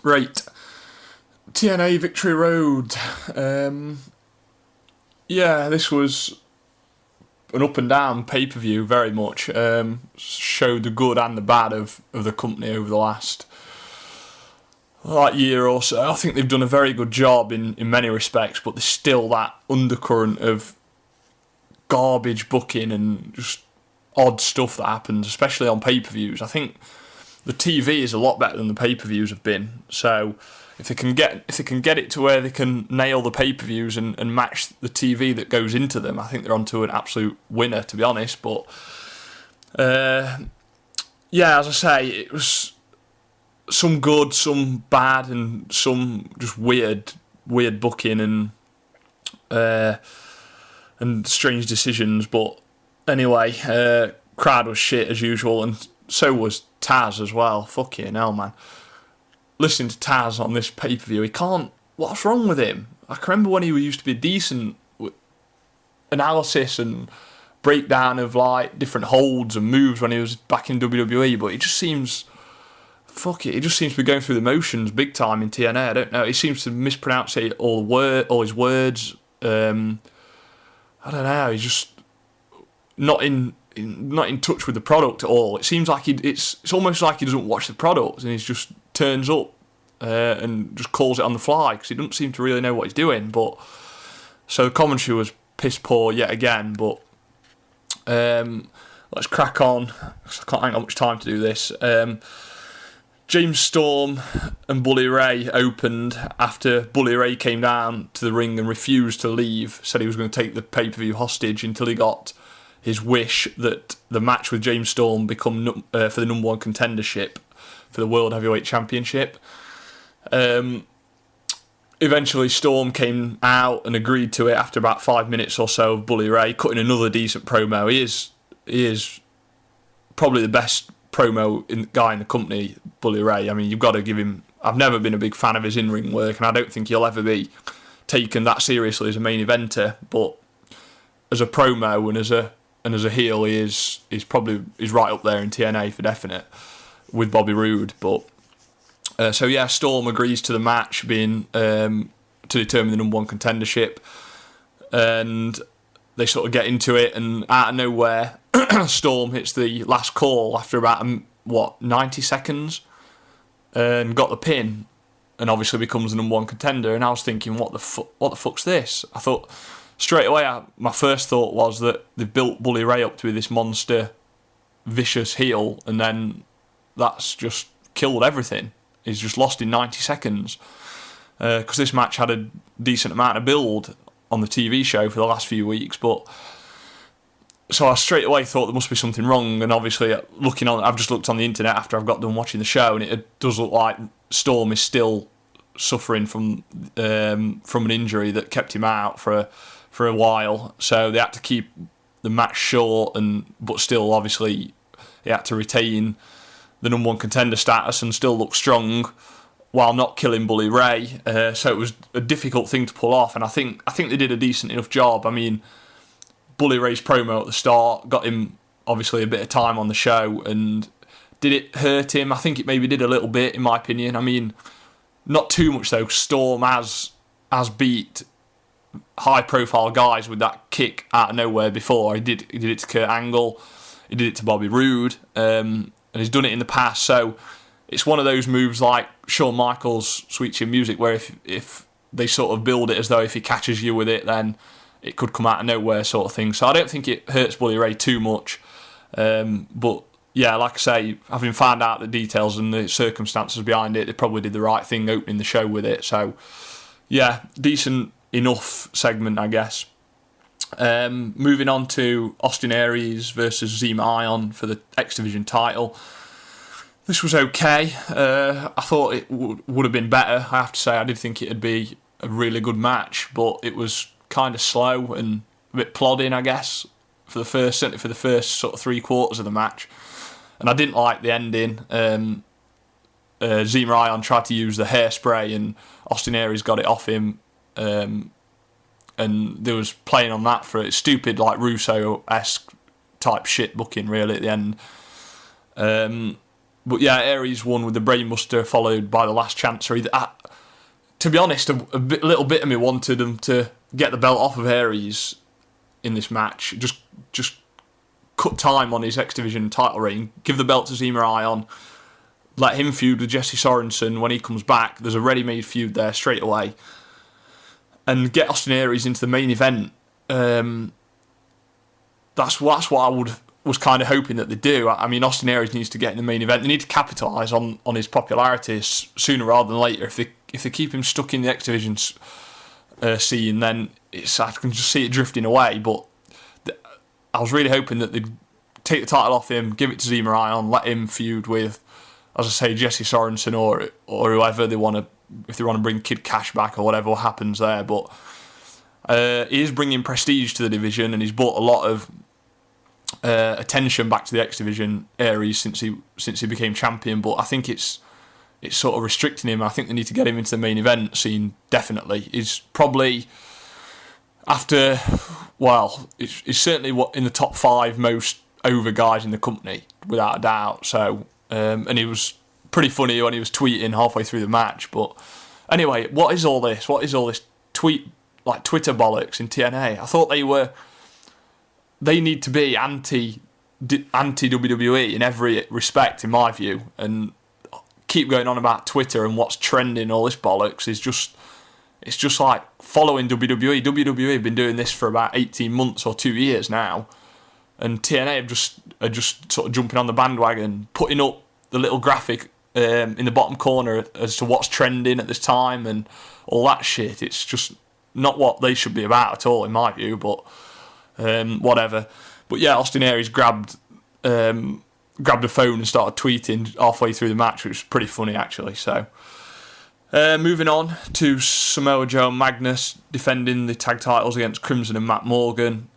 Right. TNA Victory Road. This was an up and down pay-per-view, very much. Showed the good and the bad of the company over the last year or so. I think they've done a very good job in many respects, but there's still that undercurrent of garbage booking and just odd stuff that happens, especially on pay-per-views. I think the TV is a lot better than the pay-per-views have been. So if they can get it to where they can nail the pay-per-views and match the TV that goes into them, I think they're onto an absolute winner, to be honest. But as I say, it was some good, some bad, and some just weird booking and strange decisions. But anyway, crowd was shit as usual, and so was Taz as well. Fucking hell, man. Listening to Taz on this pay-per-view, he can't... What's wrong with him? I can remember when he used to be decent with analysis and breakdown of different holds and moves when he was back in WWE, but he just seems... he just seems to be going through the motions big time in TNA. I don't know. He seems to mispronounce all his words. I don't know. He's just not in touch with the product at all. It seems like it's almost like he doesn't watch the product and he just turns up and just calls it on the fly because he doesn't seem to really know what he's doing. But so the commentary was piss poor yet again. But let's crack on. I ain't got much time to do this. James Storm and Bully Ray opened after Bully Ray came down to the ring and refused to leave, said he was going to take the pay-per-view hostage until he got his wish that the match with James Storm become for the number one contendership for the World Heavyweight Championship. Eventually Storm came out and agreed to it after about 5 minutes or so of Bully Ray cutting another decent promo. He is probably the best promo guy in the company, Bully Ray. I mean, you've got to give him... I've never been a big fan of his in-ring work, and I don't think he'll ever be taken that seriously as a main eventer, but as a promo and as a heel, he's right up there in TNA for definite with Bobby Roode. But Storm agrees to the match being to determine the number one contendership, and they sort of get into it, and out of nowhere Storm hits the last call after about 90 seconds and got the pin, and obviously becomes the number one contender. And I was thinking, what the fuck's this? I thought straight away, my first thought was that they've built Bully Ray up to be this monster, vicious heel, and then that's just killed everything. He's just lost in 90 seconds because this match had a decent amount of build on the TV show for the last few weeks, but so I straight away thought there must be something wrong. And obviously, I've just looked on the internet after I've got done watching the show, and it does look like Storm is still suffering from an injury that kept him out for a while. So they had to keep the match short, but still, obviously, he had to retain the number one contender status and still look strong while not killing Bully Ray. So it was a difficult thing to pull off, and I think they did a decent enough job. I mean, Bully Ray's promo at the start got him obviously a bit of time on the show, and did it hurt him? I think it maybe did a little bit, in my opinion. I mean, not too much though. Storm has beat high-profile guys with that kick out of nowhere before. He did it to Kurt Angle, he did it to Bobby Roode, and he's done it in the past. So it's one of those moves like Shawn Michaels' Sweet Chin Music, where if they sort of build it as though if he catches you with it, then it could come out of nowhere sort of thing. So I don't think it hurts Bully Ray too much. But yeah, like I say, having found out the details and the circumstances behind it, they probably did the right thing opening the show with it. So yeah, decent enough segment, I guess. Moving on to Austin Aries versus Zema Ion for the X Division title. This was okay. I thought it would have been better, I have to say. I did think it would be a really good match, but it was kind of slow and a bit plodding, I guess, certainly for the first sort of 3/4 of the match. And I didn't like the ending. Zema Ion tried to use the hairspray and Austin Aries got it off him. And there was playing on that for it. Stupid, like Russo-esque type shit booking, really, at the end. But yeah, Aries won with the brainbuster, followed by the last chancery. To be honest, a little bit of me wanted him to get the belt off of Aries in this match. Just cut time on his X Division title reign. Give the belt to Zema Ion. Let him feud with Jesse Sorensen when he comes back. There's a ready-made feud there straight away. And get Austin Aries into the main event. That's what I was kind of hoping that they do. I mean, Austin Aries needs to get in the main event. They need to capitalise on his popularity sooner rather than later. If they keep him stuck in the X Division scene, then I can just see it drifting away. But I was really hoping that they'd take the title off him, give it to Zema Ion, let him feud with, as I say, Jesse Sorensen or whoever they want to, if they want to bring Kid Cash back or whatever happens there. But he is bringing prestige to the division, and he's brought a lot of attention back to the X Division, Aries, since he became champion. But I think it's sort of restricting him. I think they need to get him into the main event scene, definitely. He's probably, after, well, he's certainly in the top 5 most over guys in the company, without a doubt. So, and he was pretty funny when he was tweeting halfway through the match. But anyway, what is all this? What is all this Twitter bollocks in TNA? I thought they need to be anti WWE in every respect, in my view, and keep going on about Twitter and what's trending. All this bollocks is it's just like following WWE. WWE have been doing this for about 18 months or 2 years now, and TNA are just sort of jumping on the bandwagon, putting up the little graphic in the bottom corner as to what's trending at this time and all that shit. It's just not what they should be about at all, in my view. But whatever. But yeah, Austin Aries grabbed a phone and started tweeting halfway through the match, which was pretty funny actually. So moving on to Samoa Joe and Magnus defending the tag titles against Crimson and Matt Morgan.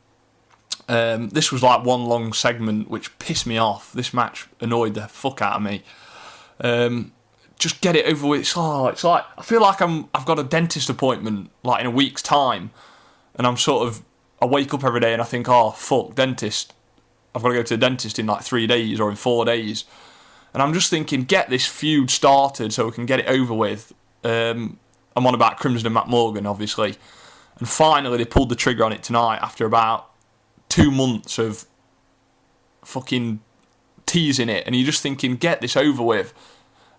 This was like one long segment which pissed me off. This match annoyed the fuck out of me. Just get it over with. It's like I feel like I've got a dentist appointment like in a week's time, and I wake up every day and I think, oh fuck, dentist. I've got to go to the dentist in like 3 days or in 4 days. And I'm just thinking, get this feud started so we can get it over with. I'm on about Crimson and Matt Morgan, obviously. And finally they pulled the trigger on it tonight after about 2 months of fucking teasing it. And you're just thinking, get this over with.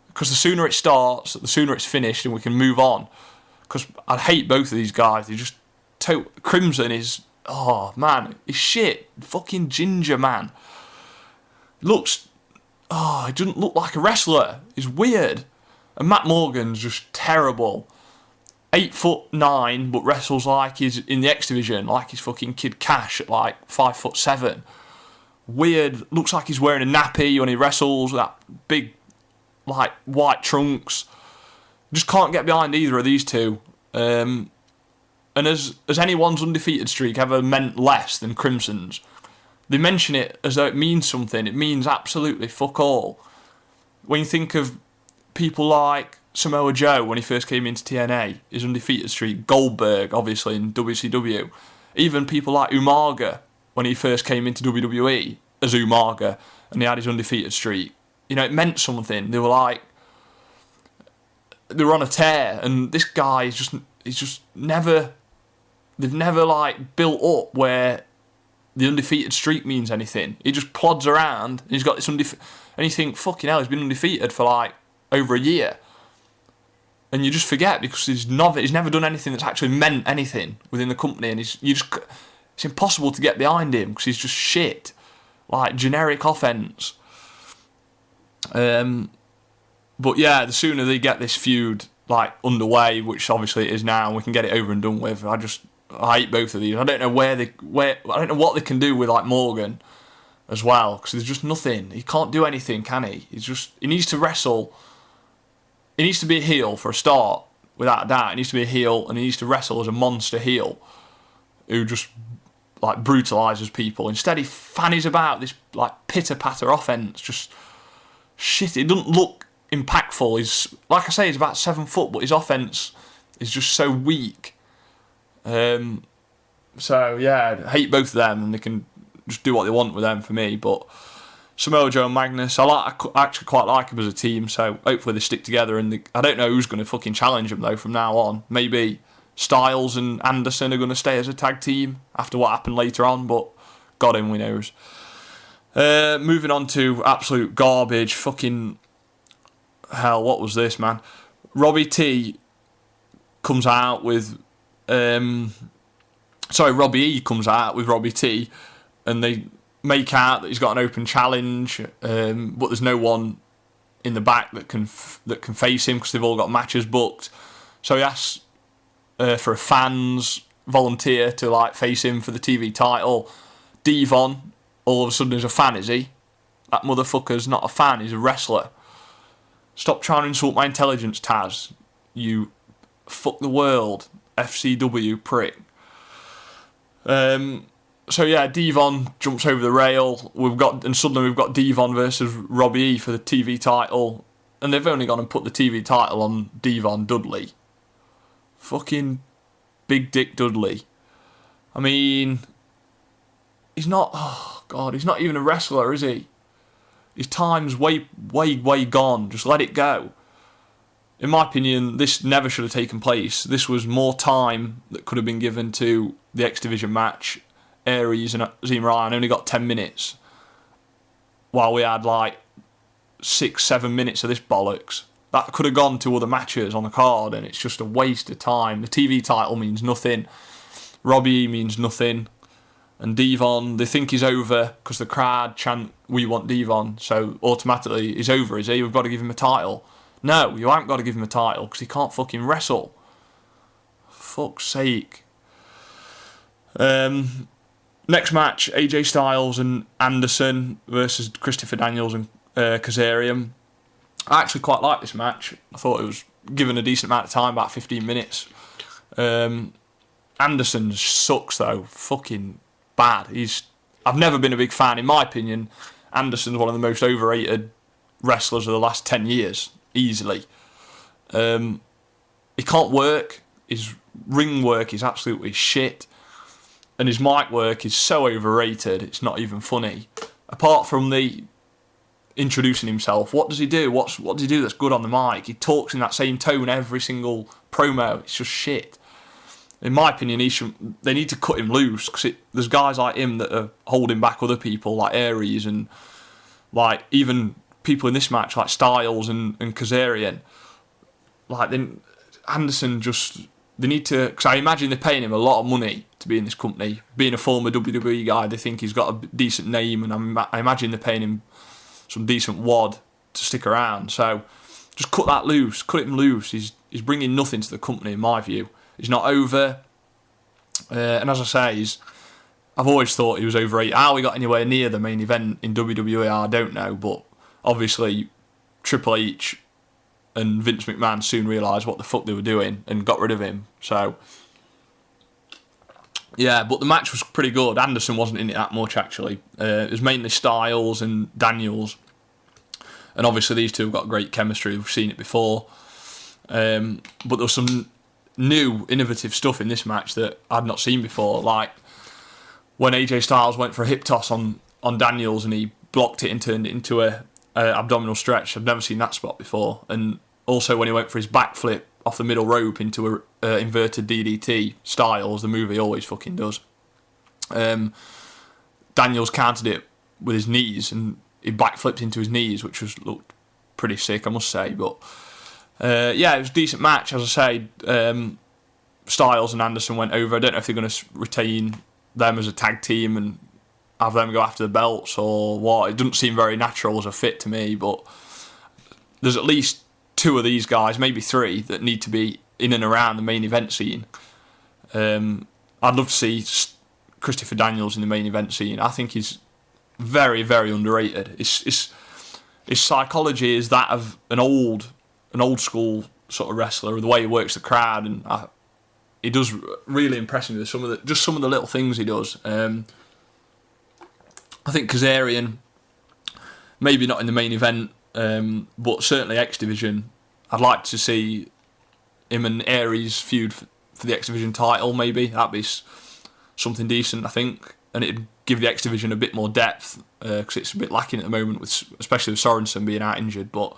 Because the sooner it starts, the sooner it's finished and we can move on. Because I hate both of these guys. They just... Crimson is... Oh, man. He's shit. Fucking ginger, man. He doesn't look like a wrestler. He's weird. And Matt Morgan's just terrible. 8'9", but wrestles like he's in the X Division, like he's fucking Kid Cash at like 5'7". Weird. Looks like he's wearing a nappy when he wrestles. That big, like, white trunks. Just can't get behind either of these two. And has anyone's undefeated streak ever meant less than Crimson's? They mention it as though it means something. It means absolutely fuck all. When you think of people like Samoa Joe when he first came into TNA, his undefeated streak, Goldberg, obviously, in WCW, even people like Umaga when he first came into WWE as Umaga and he had his undefeated streak. You know, it meant something. They were on a tear, and this guy he's just never... They've never, like, built up where the undefeated streak means anything. He just plods around, and he's got this and you think, fucking hell, he's been undefeated for, like, over a year. And you just forget, because he's never done anything that's actually meant anything within the company, and it's impossible to get behind him, because he's just shit. Like, generic offense. But yeah, the sooner they get this feud, like, underway, which obviously it is now, and we can get it over and done with, I hate both of these. I don't know I don't know what they can do with like Morgan as well, because there's just nothing. He can't do anything, can he? He needs to wrestle. He needs to be a heel for a start, without a doubt. He needs to be a heel, and he needs to wrestle as a monster heel who just like brutalises people. Instead, he fannies about this like pitter patter offense, just shit. It doesn't look impactful. He's, like I say, he's about 7 foot, but his offense is just so weak. So yeah, I hate both of them, and they can just do what they want with them for me. But Samoa Joe and Magnus, I actually quite like them as a team, so hopefully they stick together. And I don't know who's going to fucking challenge them though from now on. Maybe Styles and Anderson are going to stay as a tag team after what happened later on, but God only knows. Moving on to absolute garbage. Fucking hell, what was this, man? Robbie E comes out with Robbie T, and they make out that he's got an open challenge, but there's no one in the back that can face him because they've all got matches booked. So he asks for a fans volunteer to like face him for the TV title. Devon all of a sudden is a fan, is he? That motherfucker's not a fan, he's a wrestler. Stop trying to insult my intelligence, Taz. You fuck the world, FCW prick. So yeah, Devon jumps over the rail. Suddenly we've got Devon versus Robbie E for the TV title, and they've only gone and put the TV title on Devon Dudley. Fucking Big Dick Dudley. I mean, he's not. Oh God, he's not even a wrestler, is he? His time's way gone. Just let it go. In my opinion, this never should have taken place. This was more time that could have been given to the X Division match. Aries and Zema only got 10 minutes, while we had like 6-7 minutes of this bollocks. That could have gone to other matches on the card, and it's just a waste of time. The TV title means nothing. Robbie means nothing. And Devon, they think he's over because the crowd chant, "We want Devon," so automatically he's over, is he? We've got to give him a title. No, you haven't got to give him a title because he can't fucking wrestle. Fuck's sake. Next match, AJ Styles and Anderson versus Christopher Daniels and Kazarian. I actually quite like this match. I thought it was given a decent amount of time, about 15 minutes. Anderson sucks though, fucking bad. I've never been a big fan. In my opinion, Anderson's one of the most overrated wrestlers of the last 10 years, easily. He can't work. His ring work is absolutely shit. And his mic work is so overrated, it's not even funny. Apart from the introducing himself, what does he do? What does he do that's good on the mic? He talks in that same tone every single promo. It's just shit. In my opinion, they need to cut him loose, because there's guys like him that are holding back other people, like Aries, and like even people in this match, like Styles and Kazarian. Like, then Anderson just... They need to... Because I imagine they're paying him a lot of money to be in this company. Being a former WWE guy, they think he's got a decent name, and I imagine they're paying him some decent wad to stick around. So just cut that loose. Cut him loose. He's bringing nothing to the company, in my view. He's not over. And as I say, I've always thought he was overrated. How he got anywhere near the main event in WWE, I don't know. But obviously, Triple H and Vince McMahon soon realised what the fuck they were doing and got rid of him. So, yeah, but the match was pretty good. Anderson wasn't in it that much, actually. It was mainly Styles and Daniels. And obviously these two have got great chemistry. We've seen it before. But there was some new, innovative stuff in this match that I'd not seen before. Like when AJ Styles went for a hip toss on Daniels and he blocked it and turned it into a abdominal stretch. I've never seen that spot before. And also when he went for his backflip off the middle rope into a inverted DDT, Styles, the move he always fucking does. Daniels countered it with his knees, and he backflipped into his knees, which looked pretty sick, I must say. But yeah, it was a decent match. As I say, Styles and Anderson went over. I don't know if they're going to retain them as a tag team and have them go after the belts or what. It doesn't seem very natural as a fit to me, but there's at least two of these guys, maybe three, that need to be in and around the main event scene. I'd love to see Christopher Daniels in the main event scene. I think he's very, very underrated. His psychology is that of an old school sort of wrestler, the way he works the crowd, and he does really impress me with some of the little things he does. I think Kazarian, maybe not in the main event, but certainly X Division. I'd like to see him and Aries feud for the X Division title, maybe. That'd be something decent, I think. and it'd give the X Division a bit more depth, because it's a bit lacking at the moment, especially with Sorensen being out injured. But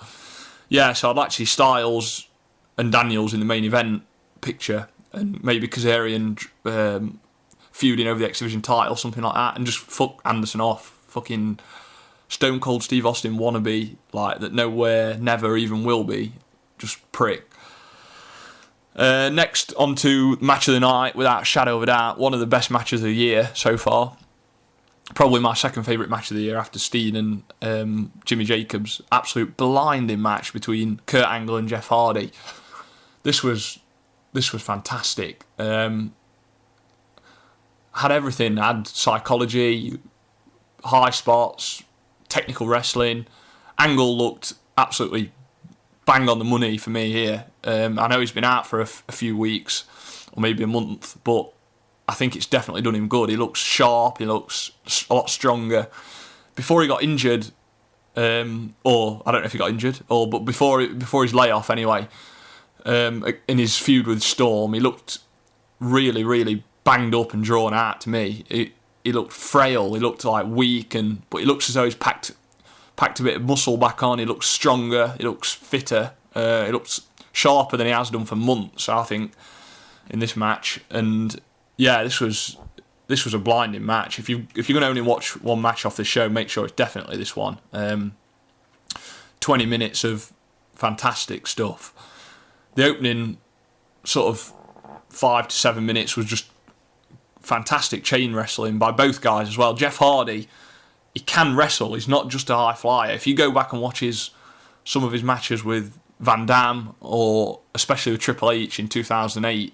yeah, so I'd like to see Styles and Daniels in the main event picture, and maybe Kazarian feuding over the X Division title, something like that, and just fuck Anderson off. Fucking Stone Cold Steve Austin wannabe, like that nowhere, never even will be. Just prick. Next, on to match of the night, without a shadow of a doubt, one of the best matches of the year so far. Probably my second favourite match of the year after Steen and Jimmy Jacobs. Absolute blinding match between Kurt Angle and Jeff Hardy. This was fantastic. Had everything. Had psychology, high spots, technical wrestling. Angle looked absolutely bang on the money for me here. I know he's been out for a few weeks, or maybe a month, but I think it's definitely done him good. He looks sharp, he looks a lot stronger. Before he got injured, or I don't know if he got injured, but before his layoff anyway, in his feud with Storm, he looked really, really banged up and drawn out to me. He looked frail, he looked like weak, but he looks as though he's packed a bit of muscle back on. He looks stronger, he looks fitter, he looks sharper than he has done for months, I think, in this match. And yeah, this was a blinding match. If you're going to only watch one match off this show, make sure it's definitely this one. 20 minutes of fantastic stuff. The opening sort of 5 to 7 minutes was just fantastic chain wrestling by both guys as well. Jeff Hardy, he can wrestle. He's not just a high flyer. If you go back and watch some of his matches with Van Damme, or especially with Triple H in 2008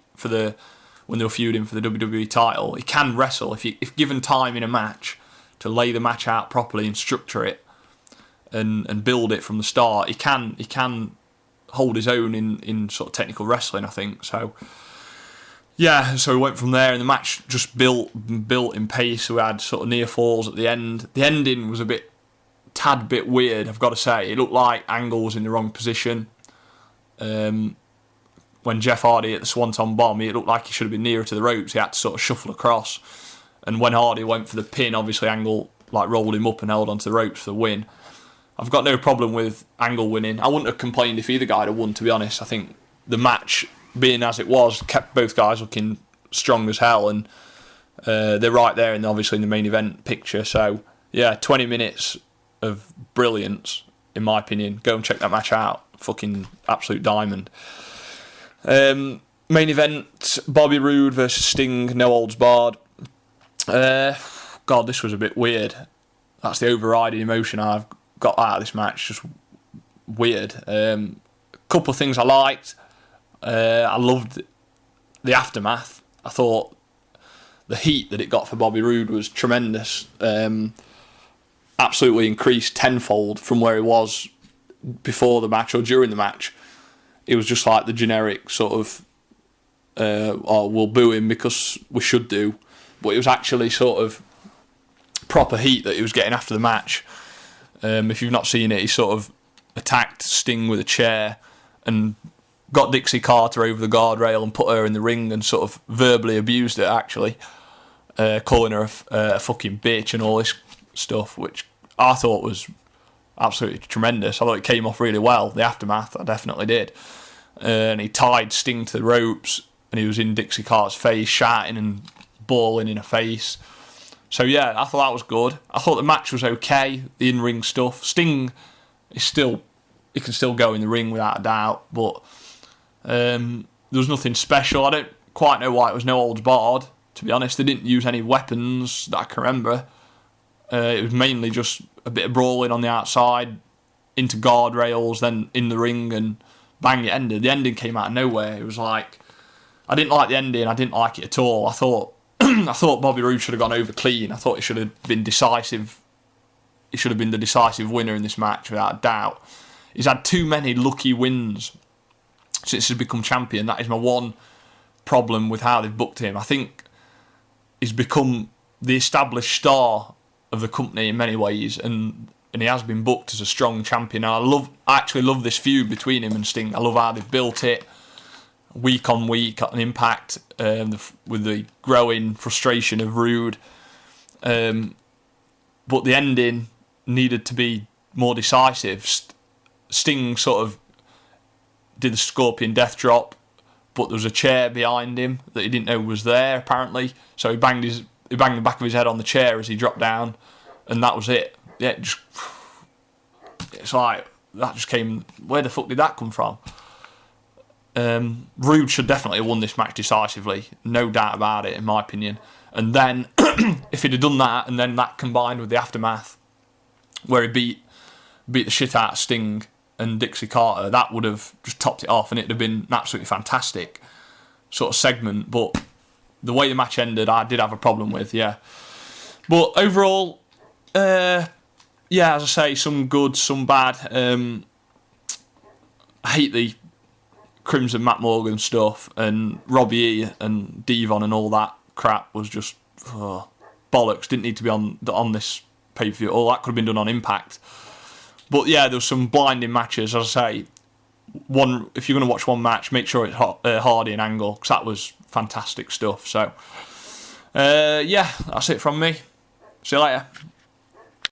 when they were feuding for the WWE title, he can wrestle. If given time in a match to lay the match out properly and structure it and build it from the start, he can hold his own in sort of technical wrestling, I think. So yeah, so we went from there, and the match just built in pace. We had sort of near falls at the end. The ending was a tad bit weird, I've got to say. It looked like Angle was in the wrong position. When Jeff Hardy hit the Swanton Bomb, it looked like he should have been nearer to the ropes. He had to sort of shuffle across. And when Hardy went for the pin, obviously Angle rolled him up and held onto the ropes for the win. I've got no problem with Angle winning. I wouldn't have complained if either guy had won, to be honest. I think the match, being as it was, kept both guys looking strong as hell, and they're right there, and obviously in the main event picture. So yeah, 20 minutes of brilliance, in my opinion. Go and check that match out. Fucking absolute diamond. Main event, Bobby Roode versus Sting, no holds barred. God, this was a bit weird. That's the overriding emotion I've got out of this match. Just weird. Couple of things I liked. I loved the aftermath. I thought the heat that it got for Bobby Roode was tremendous. Absolutely increased tenfold from where he was before the match or during the match. It was just like the generic sort of, we'll boo him because we should do. But it was actually sort of proper heat that he was getting after the match. If you've not seen it, he sort of attacked Sting with a chair and got Dixie Carter over the guardrail and put her in the ring and sort of verbally abused her, actually. Calling her a fucking bitch and all this stuff, which I thought was absolutely tremendous. I thought it came off really well, the aftermath, I definitely did. And he tied Sting to the ropes, and he was in Dixie Carter's face, shouting and bawling in her face. So yeah, I thought that was good. I thought the match was okay, the in-ring stuff. Sting he can still go in the ring without a doubt, but there was nothing special. I don't quite know why it was no holds barred, to be honest. They didn't use any weapons that I can remember. It was mainly just a bit of brawling on the outside, into guardrails, then in the ring, and bang, it ended. The ending came out of nowhere. It was like, I didn't like the ending. I didn't like it at all. I thought Bobby Roode should have gone over clean. I thought he should have been decisive. He should have been the decisive winner in this match, without a doubt. He's had too many lucky wins since he's become champion. That is my one problem with how they've booked him. I think he's become the established star of the company in many ways, and he has been booked as a strong champion. And I actually love this feud between him and Sting. I love how they've built it week on week, an Impact, with the growing frustration of Roode. But the ending needed to be more decisive. Sting sort of did the Scorpion Death Drop, but there was a chair behind him that he didn't know was there, apparently. So he banged the back of his head on the chair as he dropped down, and that was it. Yeah, it's like, that just came... Where the fuck did that come from? Roode should definitely have won this match decisively, no doubt about it, in my opinion. And then, if he'd have done that, and then that combined with the aftermath, where he beat the shit out of Sting and Dixie Carter, that would have just topped it off, and it'd have been an absolutely fantastic sort of segment. But the way the match ended, I did have a problem with, yeah. But overall, yeah, as I say, some good, some bad. I hate the Crimson Matt Morgan stuff, and Robbie E and Devon and all that crap was just bollocks. Didn't need to be on this pay-per-view. All that could have been done on Impact. But yeah, there was some blinding matches. As I say, if you're going to watch one match, make sure it's Hardy and Angle, because that was fantastic stuff. So yeah, that's it from me. See you later.